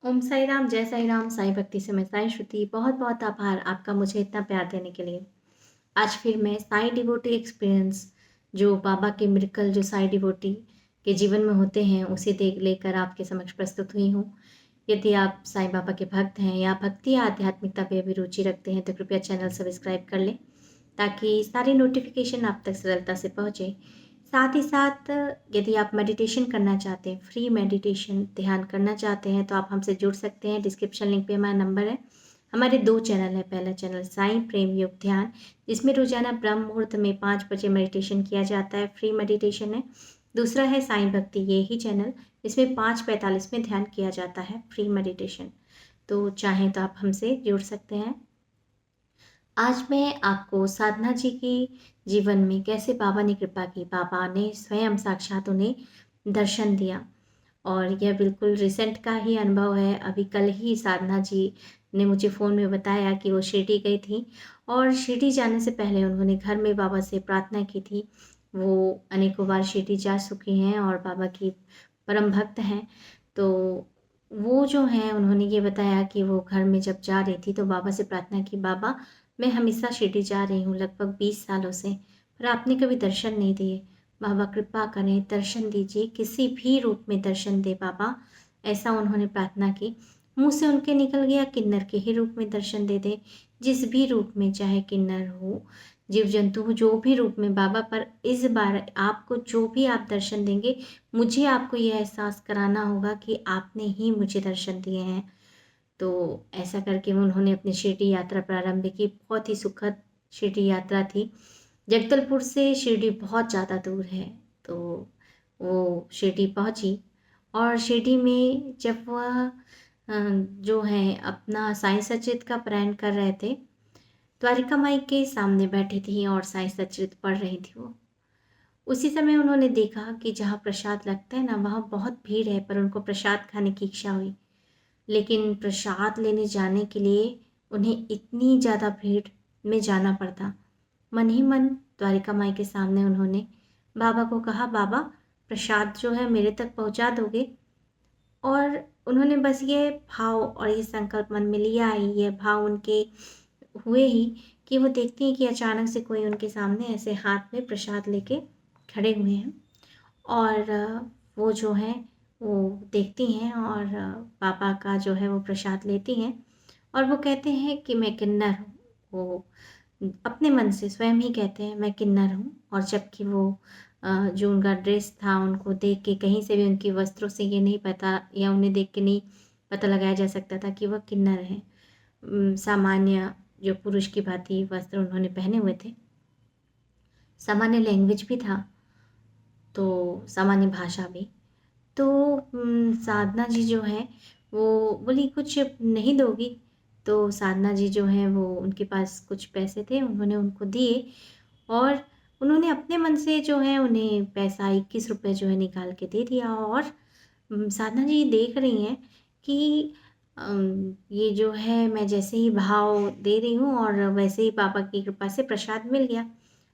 ओम साई राम, जय साई राम, साईं भक्ति से मैं साईं श्रुति। बहुत-बहुत आभार आपका मुझे इतना प्यार देने के लिए। आज फिर मैं साईं डिवोटी एक्सपीरियंस जो बाबा के मिरेकल जो साईं डिवोटी के जीवन में होते हैं, उसे देख लेकर आपके समक्ष प्रस्तुत हुई हूँ। यदि आप साईं बाबा के भक्त हैं या भक्ति या आध्यात्मिकता पे भी रुचि रखते हैं, तो कृपया चैनल सब्सक्राइब कर लें, ताकि सारी नोटिफ़िकेशन आप तक सरलता से पहुँचे। साथ ही साथ यदि आप मेडिटेशन करना चाहते हैं, फ्री मेडिटेशन ध्यान करना चाहते हैं, तो आप हमसे जुड़ सकते हैं। डिस्क्रिप्शन लिंक पे हमारा नंबर है। हमारे 2 चैनल हैं। पहला चैनल साईं प्रेम योग ध्यान, जिसमें रोज़ाना ब्रह्म मुहूर्त में 5 बजे मेडिटेशन किया जाता है, फ्री मेडिटेशन है। दूसरा है साईं भक्ति, ये ही चैनल, इसमें 5:45 में ध्यान किया जाता है, फ्री मेडिटेशन। तो चाहें तो आप हमसे जुड़ सकते हैं। आज मैं आपको साधना जी की जीवन में कैसे बाबा ने कृपा की, बाबा ने स्वयं साक्षात उन्हें दर्शन दिया, और यह बिल्कुल रिसेंट का ही अनुभव है। अभी कल ही साधना जी ने मुझे फ़ोन में बताया कि वो शिरडी गई थी, और शिरडी जाने से पहले उन्होंने घर में बाबा से प्रार्थना की थी। वो अनेकों बार शिरडी जा चुकी हैं और बाबा की परम भक्त हैं। तो वो जो हैं, उन्होंने ये बताया कि वो घर में जब जा रही थी तो बाबा से प्रार्थना की, बाबा मैं हमेशा शिरडी जा रही हूँ लगभग 20 सालों से, पर आपने कभी दर्शन नहीं दिए। बाबा कृपा करें, दर्शन दीजिए, किसी भी रूप में दर्शन दे बाबा, ऐसा उन्होंने प्रार्थना की। मुँह से उनके निकल गया किन्नर के ही रूप में दर्शन दे दे, जिस भी रूप में, चाहे किन्नर हो, जीव-जंतु हो, जो भी रूप में बाबा, पर इस बार आपको जो भी आप दर्शन देंगे, मुझे आपको ये एहसास कराना होगा कि आपने ही मुझे दर्शन दिए हैं। तो ऐसा करके उन्होंने अपनी शिरडी यात्रा प्रारंभ की। बहुत ही सुखद शिरडी यात्रा थी। जगदलपुर से शिरडी बहुत ज़्यादा दूर है, तो वो शिरडी पहुँची, और शिरडी में जब वह जो है अपना साईं सचरित का पारायण कर रहे थे, द्वारिका माई के सामने बैठी थी और साईं सचरित पढ़ रही थी वो। उसी समय उन्होंने देखा कि जहाँ प्रसाद लगता है ना, वहाँ बहुत भीड़ है, पर उनको प्रसाद खाने की इच्छा हुई। लेकिन प्रसाद लेने जाने के लिए उन्हें इतनी ज़्यादा भीड़ में जाना पड़ता। मन ही मन द्वारिका माई के सामने उन्होंने बाबा को कहा, बाबा प्रसाद जो है मेरे तक पहुँचा दोगे? और उन्होंने बस ये भाव और ये संकल्प मन में लिया ही, ये भाव उनके हुए ही कि वो देखती हैं कि अचानक से कोई उनके सामने ऐसे हाथ में प्रसाद लेके खड़े हुए हैं, और वो जो है वो देखती हैं, और पापा का जो है वो प्रसाद लेती हैं, और वो कहते हैं कि मैं किन्नर हूँ। वो अपने मन से स्वयं ही कहते हैं मैं किन्नर हूँ, और जबकि वो जो उनका ड्रेस था, उनको देख के कहीं से भी उनके वस्त्रों से ये नहीं पता, या उन्हें देख के नहीं पता लगाया जा सकता था कि वह किन्नर हैं। सामान्य जो पुरुष की भांति वस्त्र उन्होंने पहने हुए थे, सामान्य लैंग्वेज भी था, तो सामान्य भाषा भी। तो साधना जी जो हैं, वो बोली कुछ नहीं दोगी? तो साधना जी जो हैं, वो उनके पास कुछ पैसे थे, उन्होंने उनको दिए, और उन्होंने अपने मन से जो है उन्हें पैसा 21 रुपए जो है निकाल के दे दिया, और साधना जी देख रही हैं कि ये जो है मैं जैसे ही भाव दे रही हूँ और वैसे ही पापा की कृपा से प्रसाद मिल गया।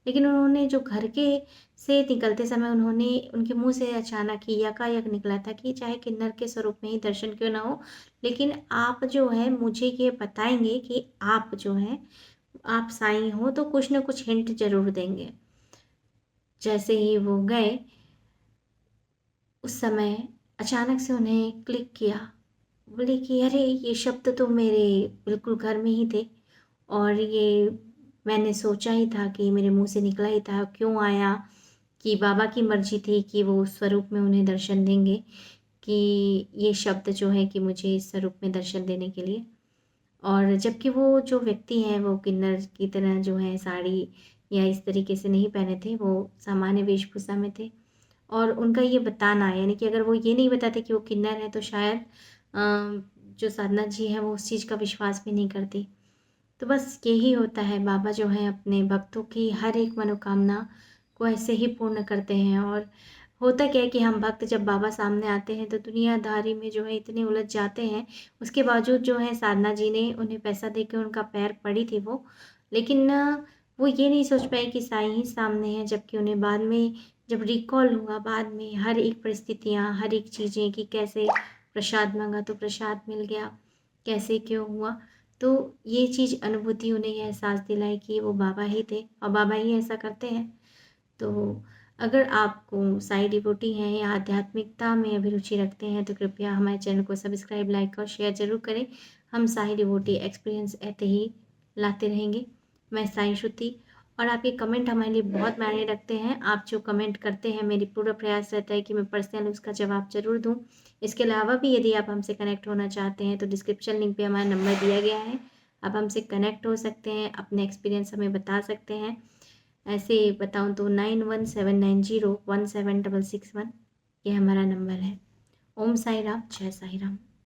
लेकिन उन्होंने जो घर के से निकलते समय उन्होंने उनके मुँह से अचानक ही यकायक निकला था कि चाहे किन्नर के स्वरूप में ही दर्शन क्यों ना हो, लेकिन आप जो है मुझे ये बताएँगे कि आप जो हैं, आप साईं हो, तो कुछ न कुछ हिंट ज़रूर देंगे। जैसे ही वो गए, उस समय अचानक से उन्हें क्लिक किया। बोले कि अरे! ये शब्द तो मेरे बिल्कुल घर में ही थे, और ये मैंने सोचा ही था कि मेरे मुँह से निकला ही था, क्यों आया, कि बाबा की मर्ज़ी थी कि वो उस स्वरूप में उन्हें दर्शन देंगे, कि ये शब्द जो है कि मुझे इस स्वरूप में दर्शन देने के लिए। और जबकि वो जो व्यक्ति हैं, वो किन्नर की तरह जो है साड़ी या इस तरीके से नहीं पहने थे, वो सामान्य वेशभूषा में थे, और उनका ये बताना, यानी कि अगर वो ये नहीं बताते कि वो किन्नर हैं, तो शायद जो साधना जी हैं वो उस चीज़ का विश्वास भी नहीं करती। तो बस यही होता है, बाबा जो हैं अपने भक्तों की हर एक मनोकामना को ऐसे ही पूर्ण करते हैं। और होता क्या है कि हम भक्त जब बाबा सामने आते हैं तो दुनियादारी में जो है इतने उलझ जाते हैं, उसके बावजूद जो है साधना जी ने उन्हें पैसा देके उनका पैर पड़ी थी वो, लेकिन वो ये नहीं सोच पाए कि साईं ही सामने हैं, जबकि उन्हें बाद में जब रिकॉल हुआ, बाद में हर एक परिस्थितियाँ, हर एक चीज़ें कि कैसे प्रसाद मांगा तो प्रसाद मिल गया, कैसे क्यों हुआ। तो ये चीज़ अनुभूति उन्हें ये एहसास दिलाई कि वो बाबा ही थे और बाबा ही ऐसा करते हैं। तो अगर आपको साई डिवोटी हैं या आध्यात्मिकता में अभिरुचि रखते हैं तो कृपया हमारे चैनल को सब्सक्राइब, लाइक और शेयर ज़रूर करें। हम साई डिवोटी एक्सपीरियंस ऐसे ही लाते रहेंगे। मैं साई श्रुति, और आपके कमेंट हमारे लिए बहुत मायने रखते हैं। आप जो कमेंट करते हैं, मेरी पूरा प्रयास रहता है कि मैं पर्सनल उसका जवाब ज़रूर दूँ। इसके अलावा भी यदि आप हमसे कनेक्ट होना चाहते हैं तो डिस्क्रिप्शन लिंक पे हमारा नंबर दिया गया है। आप हमसे कनेक्ट हो सकते हैं, अपने एक्सपीरियंस हमें बता सकते हैं। ऐसे बताऊँ तो 9179017661 ये हमारा नंबर है। ओम साई राम, जय साई राम।